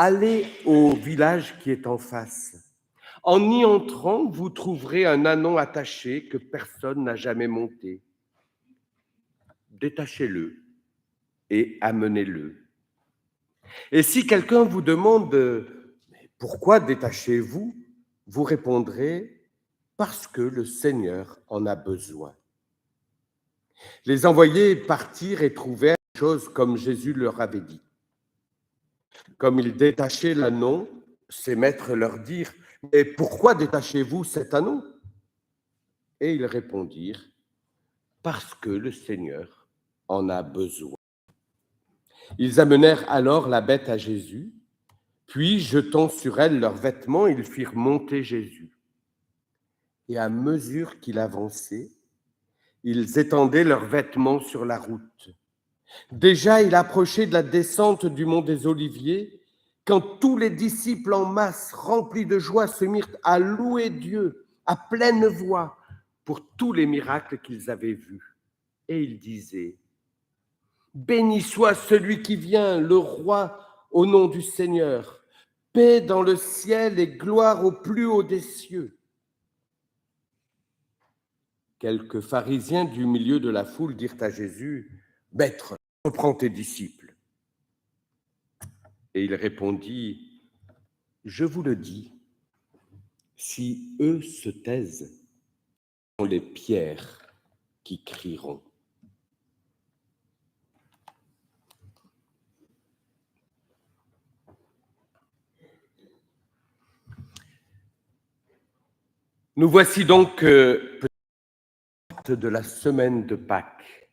allez au village qui est en face. En y entrant, vous trouverez un ânon attaché que personne n'a jamais monté. Détachez-le et amenez-le. Et si quelqu'un vous demande « Pourquoi détachez-vous ?» vous répondrez « Parce que le Seigneur en a besoin. » Les envoyés partirent et trouvèrent les choses comme Jésus leur avait dit. Comme ils détachaient l'ânon, ses maîtres leur dirent « Mais pourquoi détachez-vous cet ânon ?» Et ils répondirent « Parce que le Seigneur en a besoin. » Ils amenèrent alors la bête à Jésus, puis, jetant sur elle leurs vêtements, ils firent monter Jésus. Et à mesure qu'il avançait, ils étendaient leurs vêtements sur la route. Déjà, il approchait de la descente du mont des Oliviers, quand tous les disciples en masse, remplis de joie, se mirent à louer Dieu à pleine voix pour tous les miracles qu'ils avaient vus. Et ils disaient « Béni soit celui qui vient, le roi, au nom du Seigneur. Paix dans le ciel et gloire au plus haut des cieux. » Quelques pharisiens du milieu de la foule dirent à Jésus « Maître, reprends tes disciples. » Et il répondit « Je vous le dis, si eux se taisent, ce sont les pierres qui crieront. » Nous voici donc de la semaine de Pâques.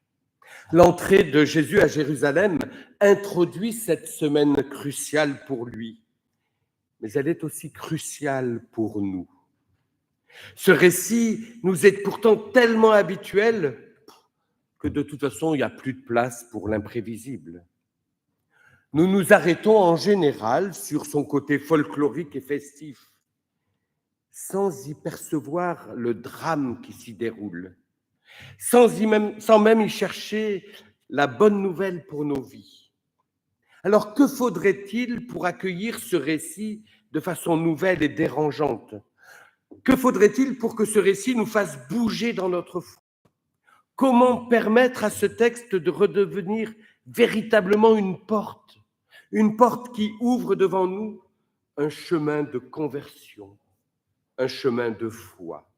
L'entrée de Jésus à Jérusalem introduit cette semaine cruciale pour lui, mais elle est aussi cruciale pour nous. Ce récit nous est pourtant tellement habituel que de toute façon, il n'y a plus de place pour l'imprévisible. Nous nous arrêtons en général sur son côté folklorique et festif, sans y percevoir le drame qui s'y déroule, sans même y chercher la bonne nouvelle pour nos vies. Alors, que faudrait-il pour accueillir ce récit de façon nouvelle et dérangeante? Que faudrait-il pour que ce récit nous fasse bouger dans notre foi? Comment permettre à ce texte de redevenir véritablement une porte qui ouvre devant nous un chemin de conversion, un chemin de foi?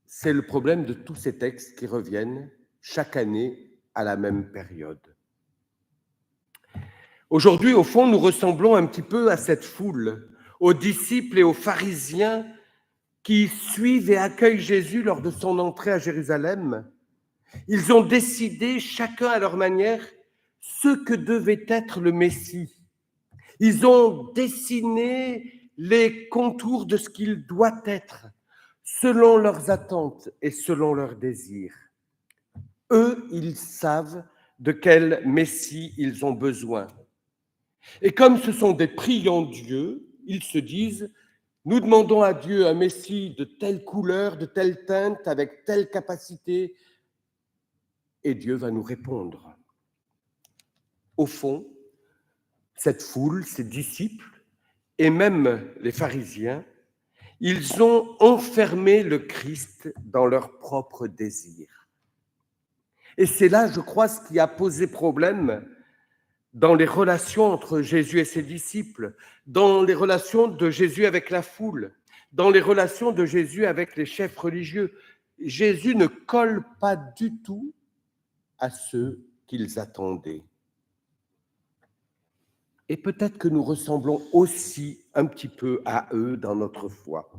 C'est le problème de tous ces textes qui reviennent chaque année à la même période. Aujourd'hui, au fond, nous ressemblons un petit peu à cette foule, aux disciples et aux pharisiens qui suivent et accueillent Jésus lors de son entrée à Jérusalem. Ils ont décidé, chacun à leur manière, ce que devait être le Messie. Ils ont dessiné les contours de ce qu'il doit être, selon leurs attentes et selon leurs désirs. Eux, ils savent de quel Messie ils ont besoin. Et comme ce sont des priants dieux, ils se disent « Nous demandons à Dieu un Messie de telle couleur, de telle teinte, avec telle capacité, et Dieu va nous répondre. » Au fond, cette foule, ces disciples, et même les pharisiens, ils ont enfermé le Christ dans leurs propres désirs. Et c'est là, je crois, ce qui a posé problème dans les relations entre Jésus et ses disciples, dans les relations de Jésus avec la foule, dans les relations de Jésus avec les chefs religieux. Jésus ne colle pas du tout à ceux qu'ils attendaient. Et peut-être que nous ressemblons aussi un petit peu à eux dans notre foi.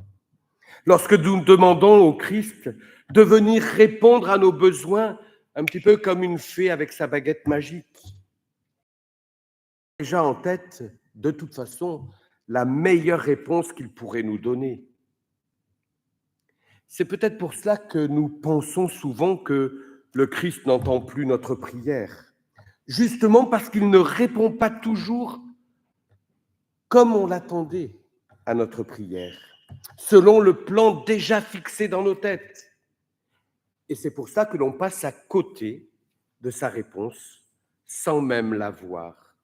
Lorsque nous demandons au Christ de venir répondre à nos besoins, un petit peu comme une fée avec sa baguette magique, déjà en tête, de toute façon, la meilleure réponse qu'il pourrait nous donner. C'est peut-être pour cela que nous pensons souvent que le Christ n'entend plus notre prière, justement parce qu'il ne répond pas toujours comme on l'attendait à notre prière, selon le plan déjà fixé dans nos têtes. Et c'est pour ça que l'on passe à côté de sa réponse sans même la voir.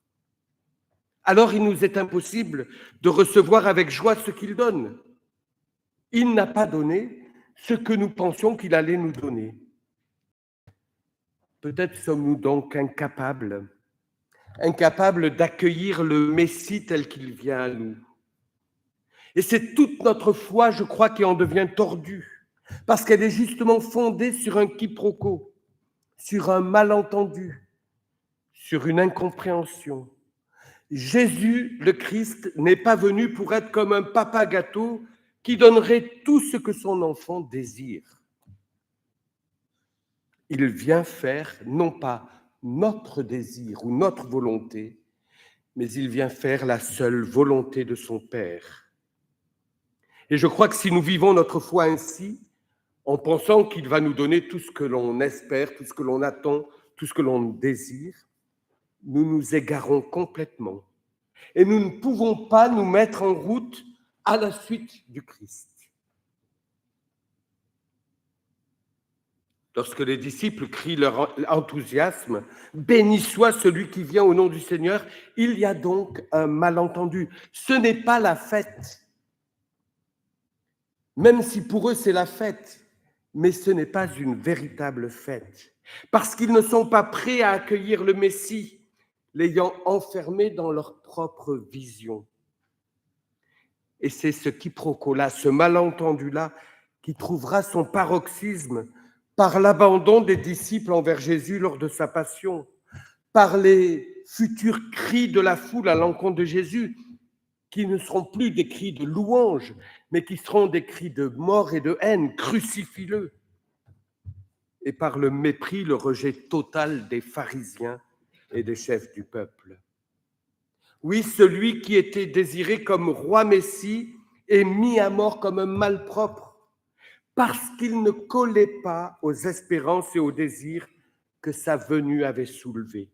alors il nous est impossible de recevoir avec joie ce qu'il donne. Il n'a pas donné ce que nous pensions qu'il allait nous donner. Peut-être sommes-nous donc incapables d'accueillir le Messie tel qu'il vient à nous. Et c'est toute notre foi, je crois, qui en devient tordue, parce qu'elle est justement fondée sur un quiproquo, sur un malentendu, sur une incompréhension. Jésus, le Christ, n'est pas venu pour être comme un papa gâteau qui donnerait tout ce que son enfant désire. Il vient faire non pas notre désir ou notre volonté, mais il vient faire la seule volonté de son Père. Et je crois que si nous vivons notre foi ainsi, en pensant qu'il va nous donner tout ce que l'on espère, tout ce que l'on attend, tout ce que l'on désire, nous nous égarons complètement. Et nous ne pouvons pas nous mettre en route à la suite du Christ. Lorsque les disciples crient leur enthousiasme, « Béni soit celui qui vient au nom du Seigneur », il y a donc un malentendu. Ce n'est pas la fête. Même si pour eux c'est la fête, mais ce n'est pas une véritable fête. Parce qu'ils ne sont pas prêts à accueillir le Messie, l'ayant enfermé dans leur propre vision. Et c'est ce quiproquo-là, ce malentendu-là, qui trouvera son paroxysme par l'abandon des disciples envers Jésus lors de sa passion, par les futurs cris de la foule à l'encontre de Jésus, qui ne seront plus des cris de louange, mais qui seront des cris de mort et de haine, crucifie-le, et par le mépris, le rejet total des pharisiens et des chefs du peuple. Oui, celui qui était désiré comme roi Messie est mis à mort comme un malpropre, parce qu'il ne collait pas aux espérances et aux désirs que sa venue avait soulevés.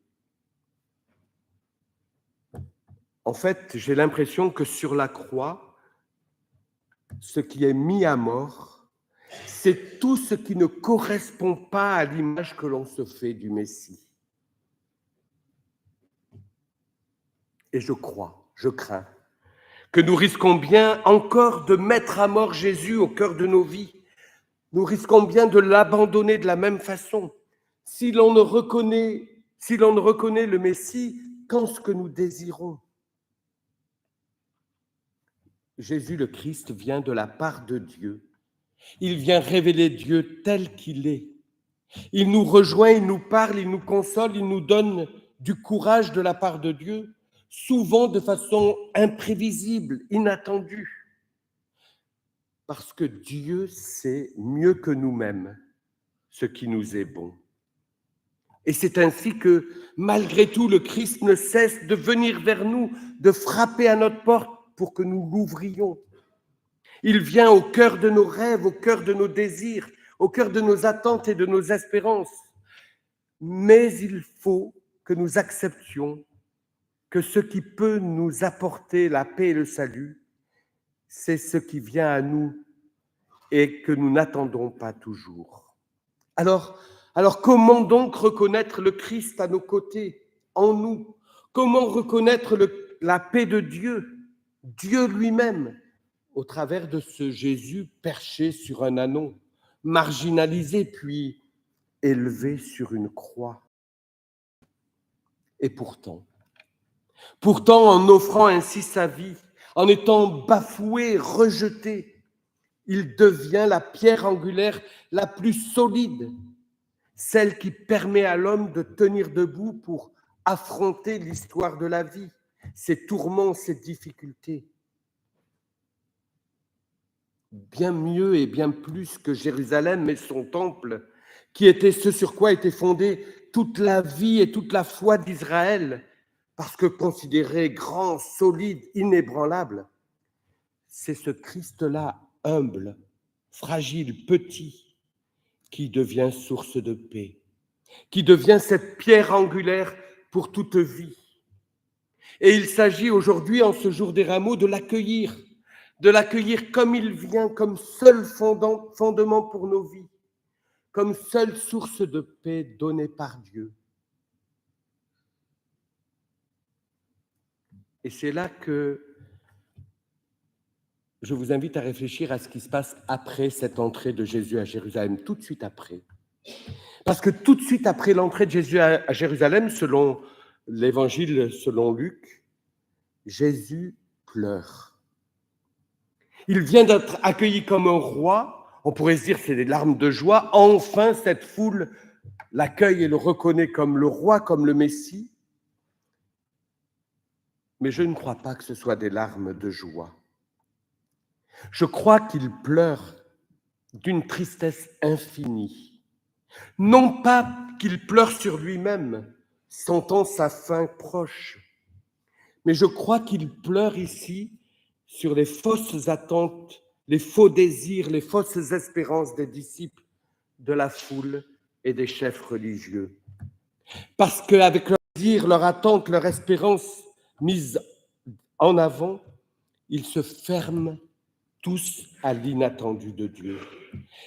En fait, j'ai l'impression que sur la croix, ce qui est mis à mort, c'est tout ce qui ne correspond pas à l'image que l'on se fait du Messie. Et je crains que nous risquons bien encore de mettre à mort Jésus au cœur de nos vies. Nous risquons bien de l'abandonner de la même façon si l'on ne reconnaît le Messie qu'en ce que nous désirons. Jésus le Christ vient de la part de Dieu. Il vient révéler Dieu tel qu'il est. Il nous rejoint, il nous parle, il nous console, il nous donne du courage de la part de Dieu, souvent de façon imprévisible, inattendue. Parce que Dieu sait mieux que nous-mêmes ce qui nous est bon. Et c'est ainsi que, malgré tout, le Christ ne cesse de venir vers nous, de frapper à notre porte pour que nous l'ouvrions. Il vient au cœur de nos rêves, au cœur de nos désirs, au cœur de nos attentes et de nos espérances. Mais il faut que nous acceptions que ce qui peut nous apporter la paix et le salut, c'est ce qui vient à nous et que nous n'attendons pas toujours. Alors comment donc reconnaître le Christ à nos côtés, en nous? Comment reconnaître la paix de Dieu, Dieu lui-même, au travers de ce Jésus perché sur un ânon, marginalisé puis élevé sur une croix? Et pourtant, en offrant ainsi sa vie, en étant bafoué, rejeté, il devient la pierre angulaire la plus solide, celle qui permet à l'homme de tenir debout pour affronter l'histoire de la vie, ses tourments, ses difficultés. Bien mieux et bien plus que Jérusalem et son temple, qui était ce sur quoi était fondée toute la vie et toute la foi d'Israël, parce que considéré grand, solide, inébranlable, c'est ce Christ-là humble, fragile, petit, qui devient source de paix, qui devient cette pierre angulaire pour toute vie. Et il s'agit aujourd'hui, en ce jour des rameaux, de l'accueillir comme il vient, comme seul fondement pour nos vies, comme seule source de paix donnée par Dieu. Et c'est là que je vous invite à réfléchir à ce qui se passe après cette entrée de Jésus à Jérusalem, tout de suite après. Parce que tout de suite après l'entrée de Jésus à Jérusalem, selon l'évangile, selon Luc, Jésus pleure. Il vient d'être accueilli comme un roi, on pourrait se dire c'est des larmes de joie, enfin cette foule l'accueille et le reconnaît comme le roi, comme le Messie. Mais je ne crois pas que ce soit des larmes de joie. Je crois qu'il pleure d'une tristesse infinie. Non pas qu'il pleure sur lui-même, sentant sa fin proche, mais je crois qu'il pleure ici sur les fausses attentes, les faux désirs, les fausses espérances des disciples, de la foule et des chefs religieux. Parce qu'avec leurs désirs, leurs attentes, leur espérance mise en avant, ils se ferment tous à l'inattendu de Dieu.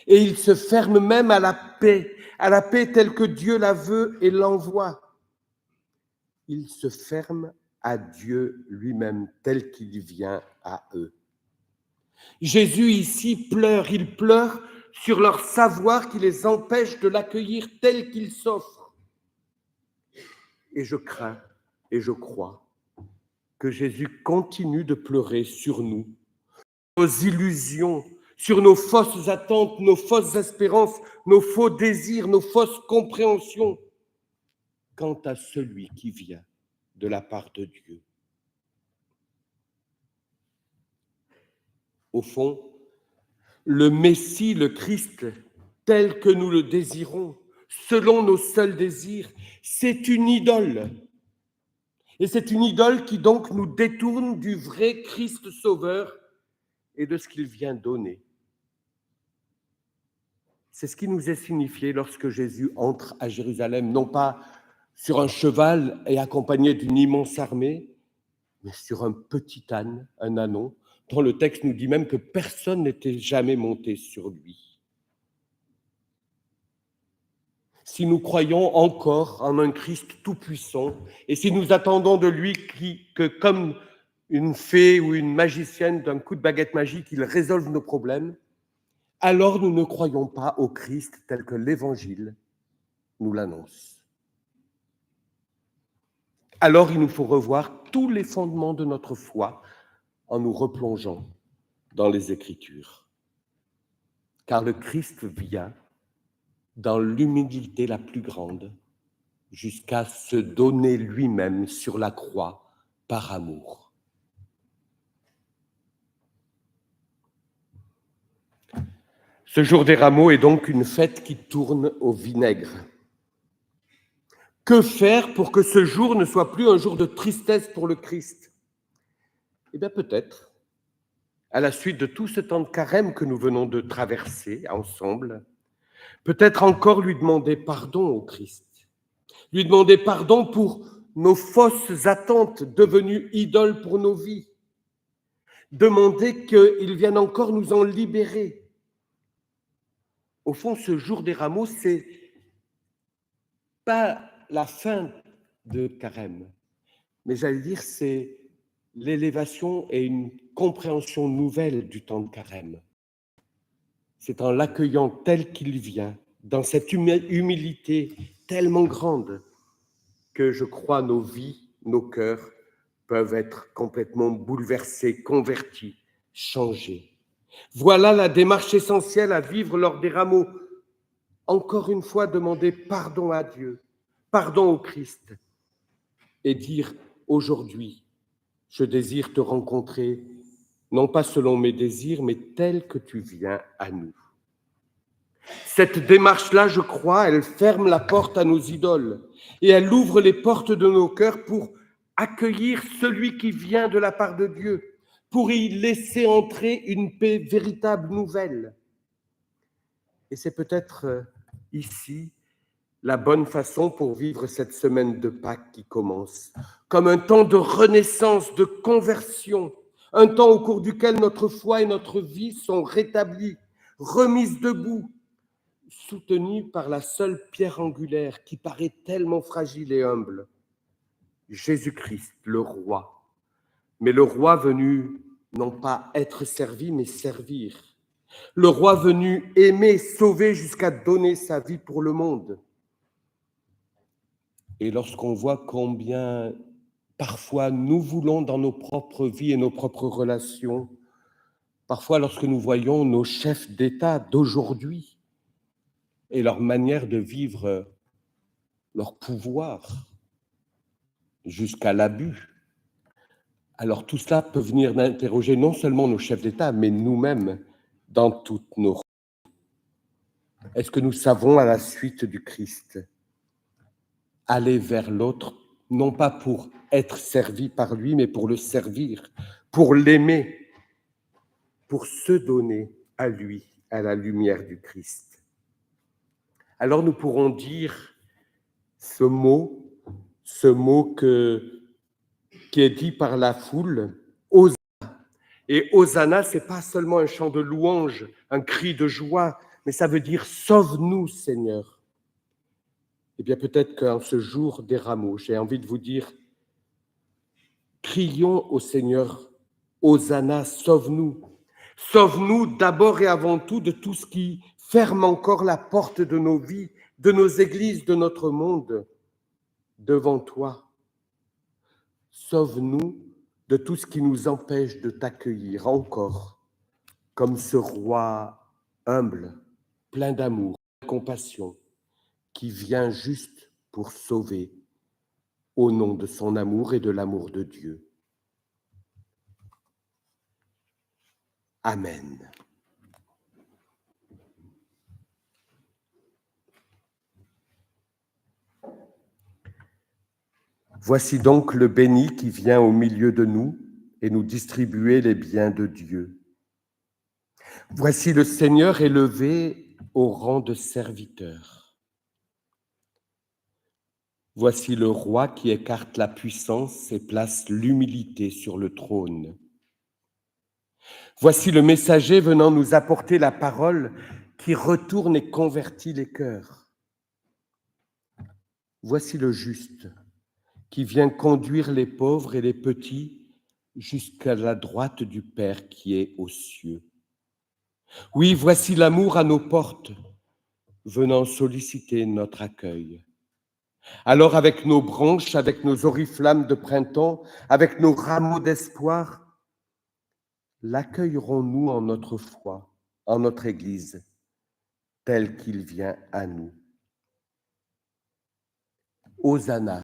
Et ils se ferment même à la paix telle que Dieu la veut et l'envoie. Ils se ferment à Dieu lui-même tel qu'il vient à eux. Jésus ici pleure, il pleure sur leur savoir qui les empêche de l'accueillir tel qu'il s'offre. Et je crains et je crois que Jésus continue de pleurer sur nous, nos illusions, sur nos fausses attentes, nos fausses espérances, nos faux désirs, nos fausses compréhensions, quant à celui qui vient de la part de Dieu. Au fond, le Messie, le Christ, tel que nous le désirons, selon nos seuls désirs, c'est une idole. Et c'est une idole qui donc nous détourne du vrai Christ Sauveur et de ce qu'il vient donner. C'est ce qui nous est signifié lorsque Jésus entre à Jérusalem, non pas sur un cheval et accompagné d'une immense armée, mais sur un petit âne, un ânon, dont le texte nous dit même que personne n'était jamais monté sur lui. Si nous croyons encore en un Christ tout-puissant, et si nous attendons de lui que comme une fée ou une magicienne, d'un coup de baguette magique, il résolve nos problèmes, alors nous ne croyons pas au Christ tel que l'Évangile nous l'annonce. Alors il nous faut revoir tous les fondements de notre foi en nous replongeant dans les Écritures. Car le Christ vient dans l'humilité la plus grande, jusqu'à se donner lui-même sur la croix par amour. Ce jour des rameaux est donc une fête qui tourne au vinaigre. Que faire pour que ce jour ne soit plus un jour de tristesse pour le Christ? Eh bien peut-être, à la suite de tout ce temps de carême que nous venons de traverser ensemble, peut-être encore lui demander pardon au Christ, lui demander pardon pour nos fausses attentes devenues idoles pour nos vies, demander qu'il vienne encore nous en libérer. Au fond, ce jour des rameaux, c'est pas la fin de carême, mais j'allais dire c'est l'élévation et une compréhension nouvelle du temps de carême. C'est en l'accueillant tel qu'il vient, dans cette humilité tellement grande, que je crois nos vies, nos cœurs peuvent être complètement bouleversés, convertis, changés. Voilà la démarche essentielle à vivre lors des rameaux. Encore une fois, demander pardon à Dieu, pardon au Christ, et dire aujourd'hui, je désire te rencontrer, non pas selon mes désirs, mais tel que tu viens à nous. Cette démarche-là, je crois, elle ferme la porte à nos idoles et elle ouvre les portes de nos cœurs pour accueillir celui qui vient de la part de Dieu, pour y laisser entrer une paix véritable, nouvelle. Et c'est peut-être ici la bonne façon pour vivre cette semaine de Pâques qui commence, comme un temps de renaissance, de conversion, un temps au cours duquel notre foi et notre vie sont rétablies, remises debout, soutenues par la seule pierre angulaire qui paraît tellement fragile et humble, Jésus-Christ, le Roi, Mais le roi venu, non pas être servi, mais servir. Le roi venu aimer, sauver jusqu'à donner sa vie pour le monde. Et lorsqu'on voit combien parfois nous voulons dans nos propres vies et nos propres relations, parfois lorsque nous voyons nos chefs d'État d'aujourd'hui et leur manière de vivre leur pouvoir jusqu'à l'abus, alors tout cela peut venir interroger non seulement nos chefs d'État, mais nous-mêmes dans toutes nos... Est-ce que nous savons, à la suite du Christ, aller vers l'autre, non pas pour être servi par lui, mais pour le servir, pour l'aimer, pour se donner à lui, à la lumière du Christ? Alors nous pourrons dire ce mot qui est dit par la foule, Hosanna. Et Hosanna, ce n'est pas seulement un chant de louange, un cri de joie, mais ça veut dire « Sauve-nous, Seigneur ». Eh bien, peut-être qu'en ce jour des rameaux, j'ai envie de vous dire, crions au Seigneur, Hosanna, sauve-nous. Sauve-nous d'abord et avant tout de tout ce qui ferme encore la porte de nos vies, de nos églises, de notre monde, devant toi. Sauve-nous de tout ce qui nous empêche de t'accueillir encore, comme ce roi humble, plein d'amour, de compassion, qui vient juste pour sauver au nom de son amour et de l'amour de Dieu. Amen. Voici donc le béni qui vient au milieu de nous et nous distribuer les biens de Dieu. Voici le Seigneur élevé au rang de serviteur. Voici le roi qui écarte la puissance et place l'humilité sur le trône. Voici le messager venant nous apporter la parole qui retourne et convertit les cœurs. Voici le juste qui vient conduire les pauvres et les petits jusqu'à la droite du Père qui est aux cieux. Oui, voici l'amour à nos portes, venant solliciter notre accueil. Alors, avec nos branches, avec nos oriflammes de printemps, avec nos rameaux d'espoir, l'accueillerons-nous en notre foi, en notre Église, tel qu'il vient à nous. Hosanna.